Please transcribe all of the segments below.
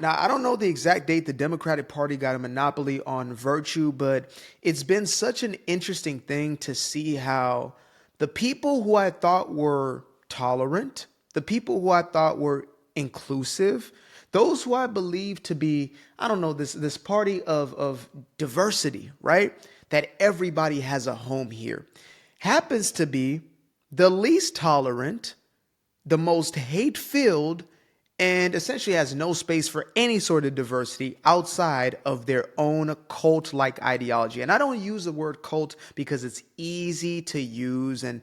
Now, I don't know the exact date the Democratic Party got a monopoly on virtue, but it's been such an interesting thing to see how the people who I thought were tolerant, the people who I thought were inclusive, those who I believe to be, I don't know, this party of diversity, right? That everybody has a home here, happens to be the least tolerant, the most hate filled, and essentially has no space for any sort of diversity outside of their own cult like ideology. And I don't use the word cult because it's easy to use and,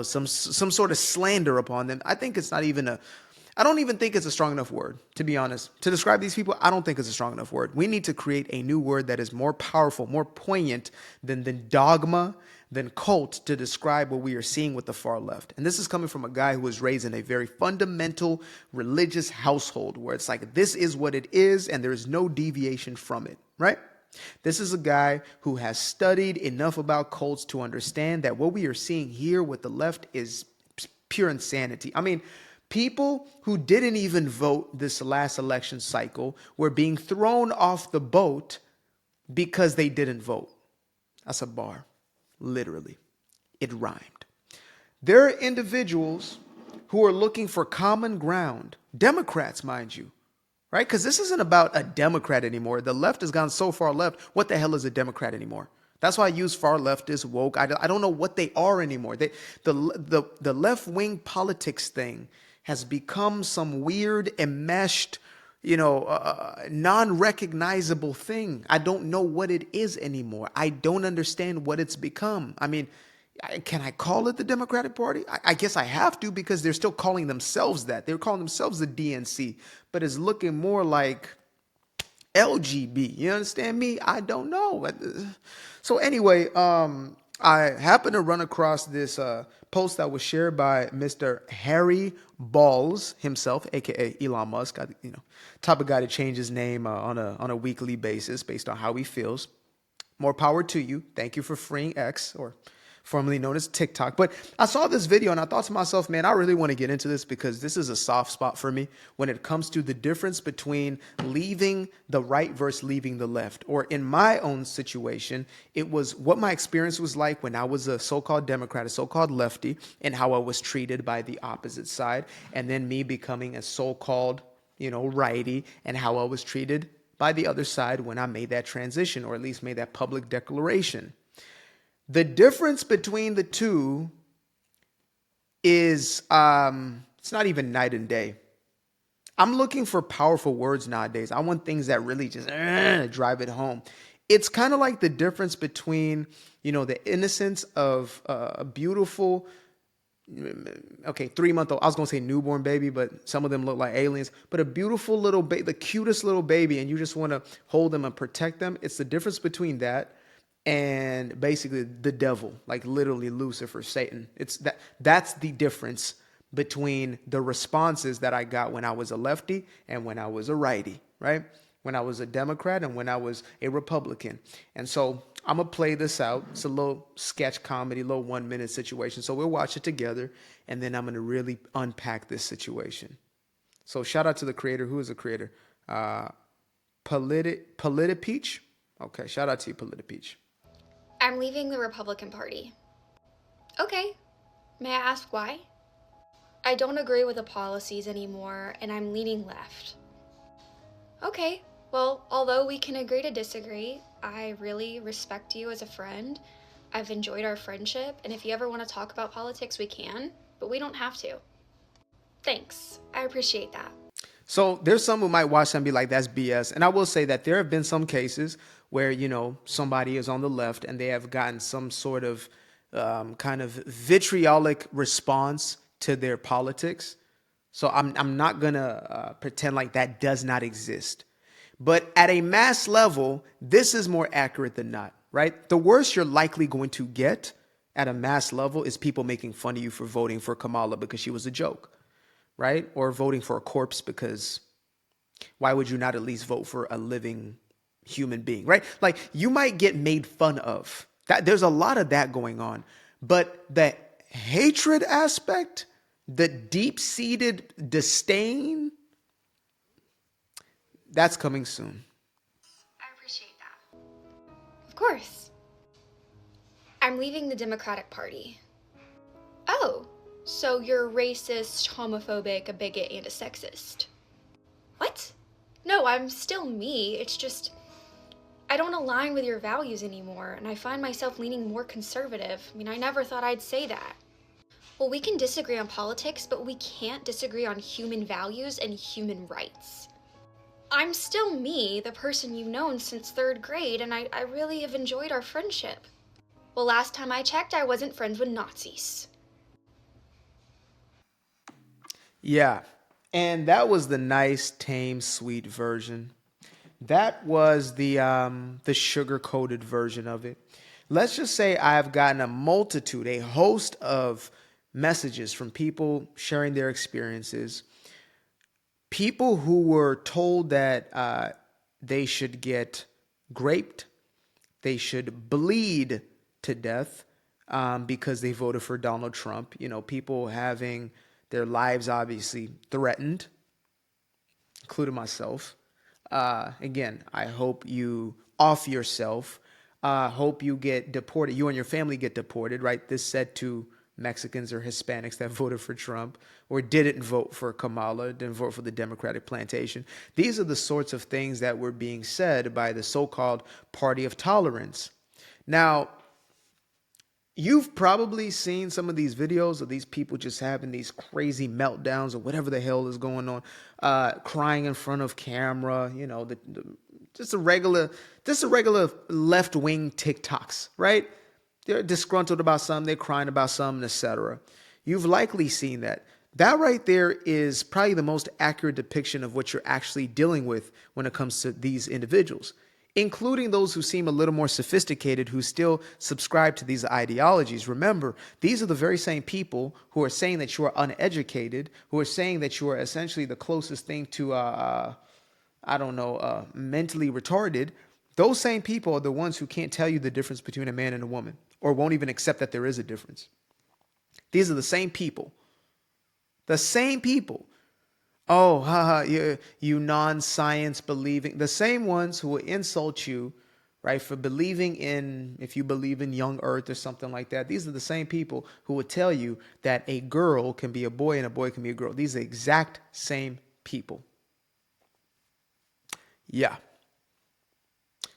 some sort of slander upon them. I don't even think it's a strong enough word, to be honest. To describe these people, I don't think it's a strong enough word. We need to create a new word that is more powerful, more poignant than dogma, than cult to describe what we are seeing with the far left. And this is coming from a guy who was raised in a very fundamental religious household where it's like, this is what it is and there is no deviation from it, right? This is a guy who has studied enough about cults to understand that what we are seeing here with the left is pure insanity. I mean, people who didn't even vote this last election cycle were being thrown off the boat because they didn't vote. That's a bar. Literally. It rhymed. There are individuals who are looking for common ground. Democrats, mind you. Right? Because this isn't about a Democrat anymore. The left has gone so far left. What the hell is a Democrat anymore? That's why I use far leftist, woke. I don't know what they are anymore. The left-wing politics thing has become some weird, enmeshed, non-recognizable thing. I don't know what it is anymore. I don't understand what it's become. I mean, can I call it the Democratic Party? I guess I have to because they're still calling themselves that. They're calling themselves the DNC, but it's looking more like LGB. You understand me? I don't know. So anyway, I happened to run across this post that was shared by Mr. Harry Balls himself, aka Elon Musk. Type of guy to change his name on a weekly basis based on how he feels. More power to you. Thank you for freeing X, or formerly known as TikTok. But I saw this video and I thought to myself, man, I really want to get into this because this is a soft spot for me when it comes to the difference between leaving the right versus leaving the left. Or in my own situation, it was what my experience was like when I was a so-called Democrat, a so-called lefty, and how I was treated by the opposite side. And then me becoming a so-called, righty, and how I was treated by the other side when I made that transition, or at least made that public declaration. The difference between the two is it's not even night and day. I'm looking for powerful words nowadays. I want things that really just drive it home. It's kind of like the difference between, the innocence of a beautiful, 3-month-old, I was going to say newborn baby, but some of them look like aliens, but a beautiful little baby, the cutest little baby, and you just want to hold them and protect them. It's the difference between that and basically the devil, like literally Lucifer, Satan. That's the difference between the responses that I got when I was a lefty and when I was a righty, right? When I was a Democrat and when I was a Republican. And so I'm going to play this out. It's a little sketch comedy, little 1-minute situation. So we'll watch it together and then I'm going to really unpack this situation. So shout out to the creator. Who is the creator? Politipeach. Okay. Shout out to you, Politipeach. I'm leaving the Republican Party. Okay. May I ask why? I don't agree with the policies anymore, and I'm leaning left. Okay. Well, although we can agree to disagree, I really respect you as a friend. I've enjoyed our friendship, and if you ever want to talk about politics, we can, but we don't have to. Thanks. I appreciate that. So there's some who might watch and be like, that's BS. And I will say that there have been some cases where, somebody is on the left and they have gotten some sort of kind of vitriolic response to their politics. So I'm not going to pretend like that does not exist. But at a mass level, this is more accurate than not, right? The worst you're likely going to get at a mass level is people making fun of you for voting for Kamala because she was a joke. Right? Or voting for a corpse because why would you not at least vote for a living human being, right? Like you might get made fun of. There's a lot of that going on. But the hatred aspect, the deep-seated disdain, That's coming soon. I appreciate that. Of course. I'm leaving the Democratic Party. Oh, so you're racist, homophobic, a bigot, and a sexist. What? No, I'm still me. It's just I don't align with your values anymore, and I find myself leaning more conservative. I mean, I never thought I'd say that. Well, we can disagree on politics, but we can't disagree on human values and human rights. I'm still me, the person you've known since third grade, and I really have enjoyed our friendship. Well, last time I checked, I wasn't friends with Nazis. Yeah. And that was the nice, tame, sweet version. That was the sugar coated version of it. Let's just say I've gotten a multitude, a host of messages from people sharing their experiences, people who were told that they should get raped, they should bleed to death because they voted for Donald Trump. You know, people having their lives obviously threatened, including myself. Again, I hope you off yourself. Hope you get deported. You and your family get deported, right? This said to Mexicans or Hispanics that voted for Trump or didn't vote for Kamala, didn't vote for the Democratic Plantation. These are the sorts of things that were being said by the so-called Party of Tolerance. Now, you've probably seen some of these videos of these people just having these crazy meltdowns or whatever the hell is going on, crying in front of camera. You know, just a regular, left wing TikToks, right? They're disgruntled about something, they're crying about something, etc. You've likely seen that. That right there is probably the most accurate depiction of what you're actually dealing with when it comes to these individuals, including those who seem a little more sophisticated, who still subscribe to these ideologies. Remember, these are the very same people who are saying that you are uneducated, who are saying that you are essentially the closest thing to, I don't know, mentally retarded. Those same people are the ones who can't tell you the difference between a man and a woman, or won't even accept that there is a difference. These are the same people. The same people. Oh, haha, you non-science believing. The same ones who will insult you, right, for believing in, if you believe in young earth or something like that. These are the same people who would tell you that a girl can be a boy and a boy can be a girl. These are the exact same people. Yeah.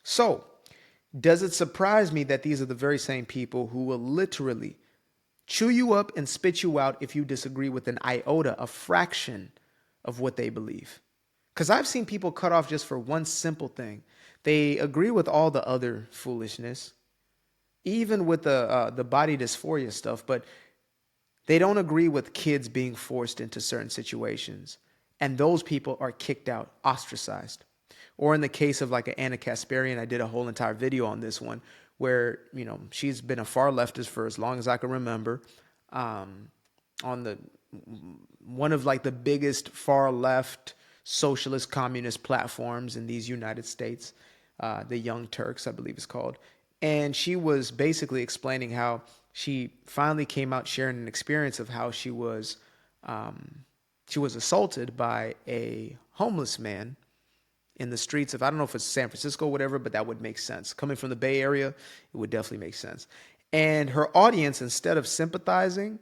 So, does it surprise me that these are the very same people who will literally chew you up and spit you out if you disagree with an iota, a fraction of what they believe? Because I've seen people cut off just for one simple thing. They agree with all the other foolishness, even with the body dysphoria stuff, but they don't agree with kids being forced into certain situations. And those people are kicked out, ostracized. Or in the case of like an Anna Kasparian, I did a whole entire video on this one where, you know, she's been a far leftist for as long as I can remember. On the one of like the biggest far left socialist communist platforms in these United States, the Young Turks, I believe it's called. And she was basically explaining how she finally came out sharing an experience of how she was assaulted by a homeless man in the streets of, I don't know if it's San Francisco or whatever, but that would make sense. Coming from the Bay Area, it would definitely make sense. And her audience, instead of sympathizing,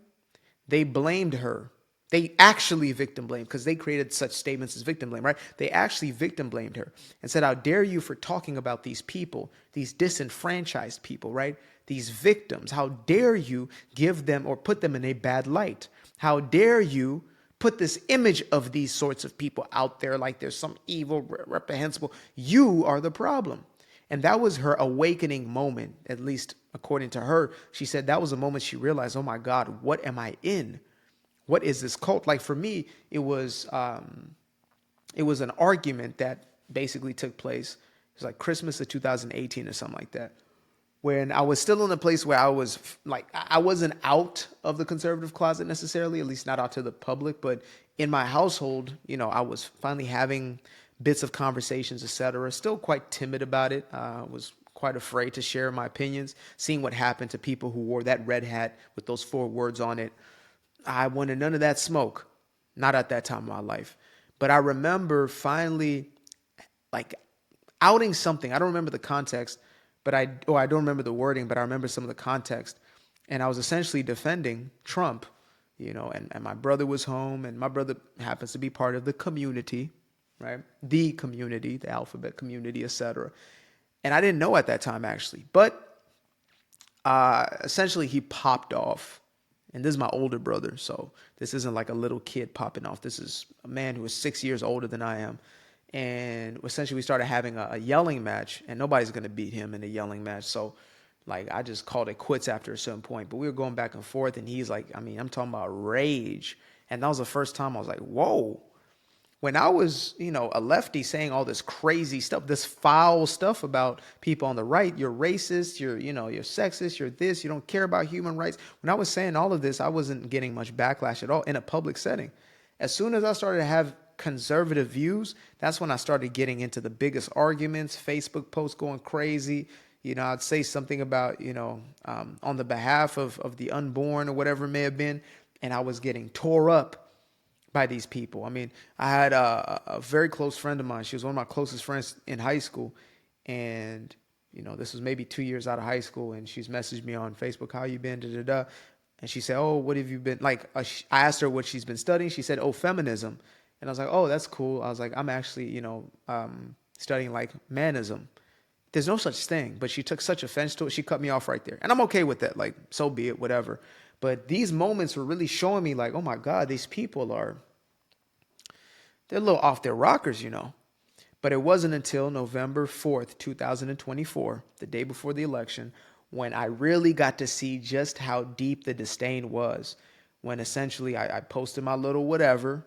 they blamed her. They actually victim blamed, because they created such statements as victim blame, right? They actually victim blamed her and said, how dare you for talking about these people, these disenfranchised people, right? These victims. How dare you give them or put them in a bad light? How dare you put this image of these sorts of people out there like there's some evil, reprehensible. You are the problem. And that was her awakening moment, at least according to her. She said that was a moment she realized, oh my God, what am I in? What is this cult? Like for me, it was an argument that basically took place. It was like Christmas of 2018 or something like that, when I was still in a place where I was like, I wasn't out of the conservative closet necessarily, at least not out to the public, but in my household, you know, I was finally having bits of conversations, etc. Still quite timid about it. Was quite afraid to share my opinions, seeing what happened to people who wore that red hat with those 4 words on it. I wanted none of that smoke, not at that time of my life. But I remember finally like outing something. I don't remember the context, but I don't remember the wording, but I remember some of the context. And I was essentially defending Trump, and my brother was home, and my brother happens to be part of the community, right? The community, the alphabet community, etc. And I didn't know at that time actually, but essentially he popped off. And this is my older brother, so this isn't like a little kid popping off. This is a man who is 6 years older than I am. And essentially we started having a yelling match, and nobody's going to beat him in a yelling match. So like I just called it quits after a certain point. But we were going back and forth, and he's like, I mean, I'm talking about rage. And that was the first time I was like, whoa. When I was, a lefty saying all this crazy stuff, this foul stuff about people on the right, you're racist, you're sexist, you're this, you don't care about human rights. When I was saying all of this, I wasn't getting much backlash at all in a public setting. As soon as I started to have conservative views, that's when I started getting into the biggest arguments, Facebook posts going crazy. I'd say something about, on the behalf of the unborn or whatever it may have been, and I was getting tore up by these people. I mean, I had a very close friend of mine. She was one of my closest friends in high school. And, this was maybe 2 years out of high school. And she's messaged me on Facebook, how you been, da, da, da. And she said, oh, what have you been, like, I asked her what she's been studying. She said, oh, feminism. And I was like, oh, that's cool. I was like, I'm actually, studying like manism. There's no such thing, but she took such offense to it. She cut me off right there. And I'm okay with that. Like, so be it, whatever. But these moments were really showing me like, oh my God, these people they're a little off their rockers. But it wasn't until November 4th, 2024, the day before the election, when I really got to see just how deep the disdain was. When essentially I posted my little whatever.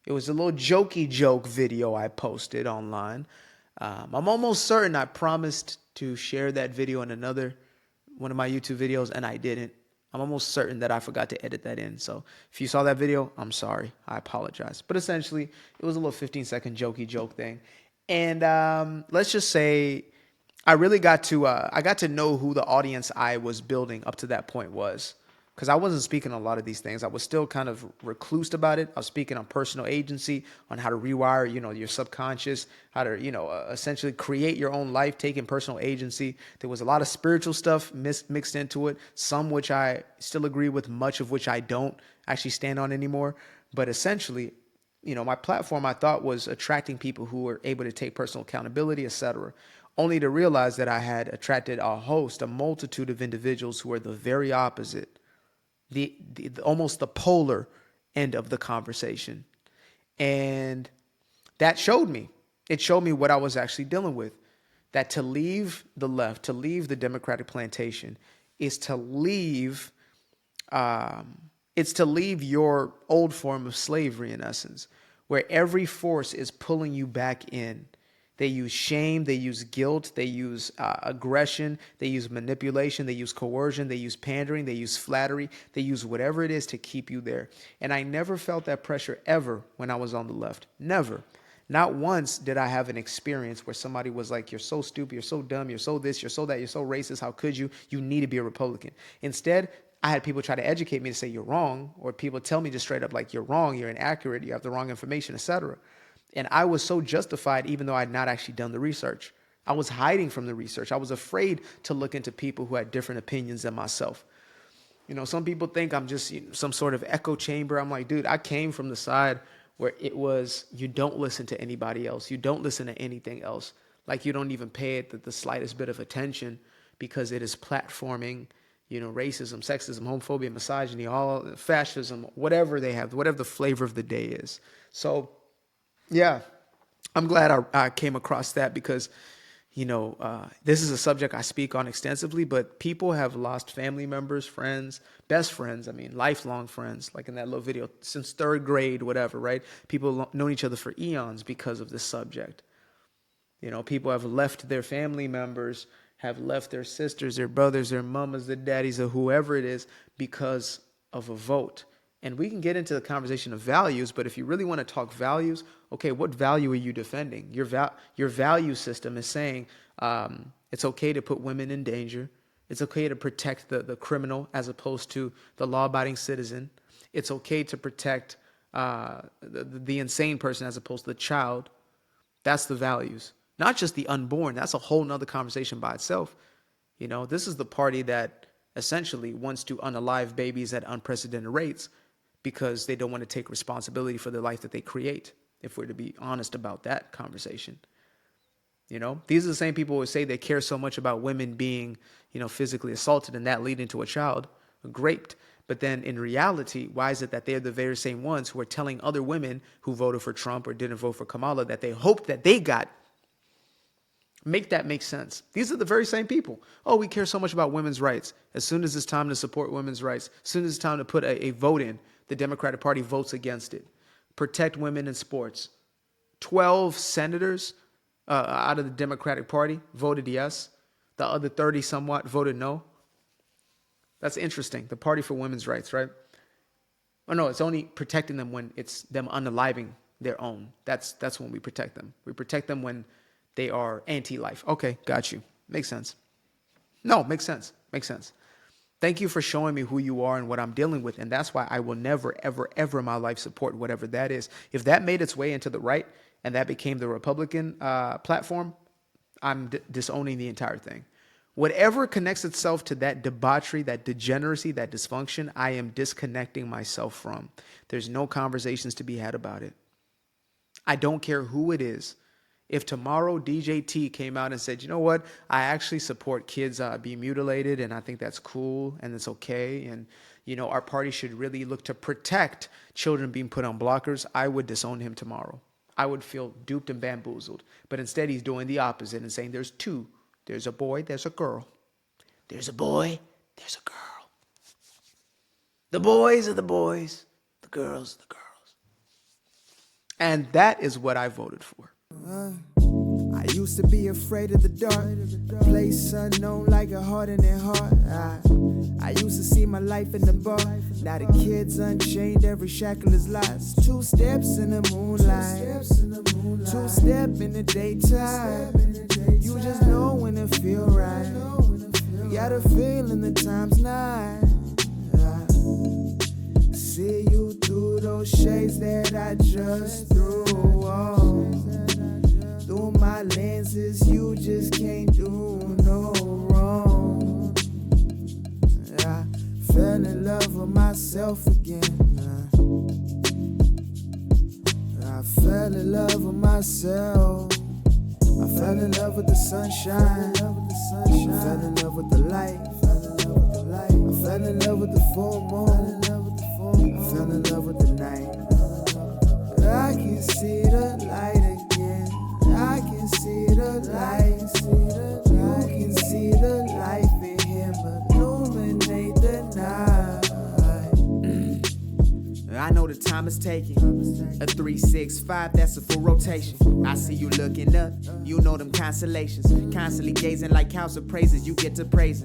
It was a little jokey joke video I posted online. I'm almost certain I promised to share that video in another one of my YouTube videos, and I didn't. I'm almost certain that I forgot to edit that in. So if you saw that video, I'm sorry. I apologize. But essentially, it was a little 15-second jokey joke thing. And let's just say I really got to know who the audience I was building up to that point was. Because I wasn't speaking on a lot of these things. I was still kind of recluse about it. I was speaking on personal agency, on how to rewire, your subconscious, how to, essentially create your own life, taking personal agency. There was a lot of spiritual stuff mixed into it, some which I still agree with, much of which I don't actually stand on anymore. But essentially, my platform I thought was attracting people who were able to take personal accountability, etc. Only to realize that I had attracted a multitude of individuals who were the very opposite. The almost the polar end of the conversation. And that showed me. It showed me what I was actually dealing with. That to leave the left, to leave the Democratic plantation, is to leave it's to leave your old form of slavery, in essence, where every force is pulling you back in. They use shame, they use guilt, they use aggression, they use manipulation, they use coercion, they use pandering, they use flattery, they use whatever it is to keep you there. And I never felt that pressure ever when I was on the left. Never. Not once did I have an experience where somebody was like, you're so stupid, you're so dumb, you're so this, you're so that, you're so racist, how could you? You need to be a Republican. Instead, I had people try to educate me to say you're wrong, or people tell me just straight up like you're wrong, you're inaccurate, you have the wrong information, etc. And I was so justified, even though I had not actually done the research. I was hiding from the research. I was afraid to look into people who had different opinions than myself. Some people think I'm just some sort of echo chamber. I'm like, dude, I came from the side where it was, you don't listen to anybody else. You don't listen to anything else. Like you don't even pay it the slightest bit of attention because it is platforming, racism, sexism, homophobia, misogyny, all fascism, whatever they have, whatever the flavor of the day is. So, yeah, I'm glad I came across that because, this is a subject I speak on extensively, but people have lost family members, friends, best friends, lifelong friends, like in that little video, since third grade, whatever, right? People known each other for eons because of this subject. People have left their family members, have left their sisters, their brothers, their mamas, their daddies, or whoever it is because of a vote. And we can get into the conversation of values, but if you really want to talk values, okay, what value are you defending? Your value system is saying it's okay to put women in danger. It's okay to protect the criminal as opposed to the law-abiding citizen. It's okay to protect the insane person as opposed to the child. That's the values, not just the unborn. That's a whole nother conversation by itself. This is the party that essentially wants to unalive babies at unprecedented rates because they don't want to take responsibility for the life that they create, if we're to be honest about that conversation. These are the same people who say they care so much about women being, physically assaulted and that leading to a child raped. But then in reality, why is it that they're the very same ones who are telling other women who voted for Trump or didn't vote for Kamala that they hoped that they got? Make that make sense. These are the very same people. Oh, we care so much about women's rights. As soon as it's time to support women's rights, as soon as it's time to put a vote in, the Democratic Party votes against it. Protect women in sports. 12 senators out of the Democratic Party voted yes. The other 30 somewhat voted no. That's interesting. The Party for Women's Rights, right? Oh no, it's only protecting them when it's them unaliving their own. That's when we protect them. We protect them when they are anti-life. Okay, got you. Makes sense. No, makes sense. Makes sense. Thank you for showing me who you are and what I'm dealing with. And that's why I will never, ever, ever in my life support whatever that is. If that made its way into the right and that became the Republican platform, I'm disowning the entire thing. Whatever connects itself to that debauchery, that degeneracy, that dysfunction, I am disconnecting myself from. There's no conversations to be had about it. I don't care who it is. If tomorrow DJ T came out and said, you know what, I actually support kids being mutilated and I think that's cool and it's okay. And, our party should really look to protect children being put on blockers, I would disown him tomorrow. I would feel duped and bamboozled. But instead he's doing the opposite and saying there's two. There's a boy, there's a girl. There's a boy, there's a girl. The boys are the boys, the girls are the girls. And that is what I voted for. I used to be afraid of the dark, place unknown like a heart in their heart. I used to see my life in the bar. Now the kids unchained, every shackle is lost. 2 steps in the moonlight, 2 step in the daytime. You just know when it feel right. You got a feeling the time's night. See you through those shades that I just threw on. Through my lenses, you just can't do no wrong. I fell in love with myself again. I fell in love with myself. I fell in love with the sunshine. I fell in love with the light. I fell in love with the full moon. I fell in love with the night. I can see the light again. I can see the light. You can see the life in him illuminate the night. I know the time is taking. A 365, that's a full rotation. I see you looking up, you know them constellations. Constantly gazing like house of praises, you get to praising.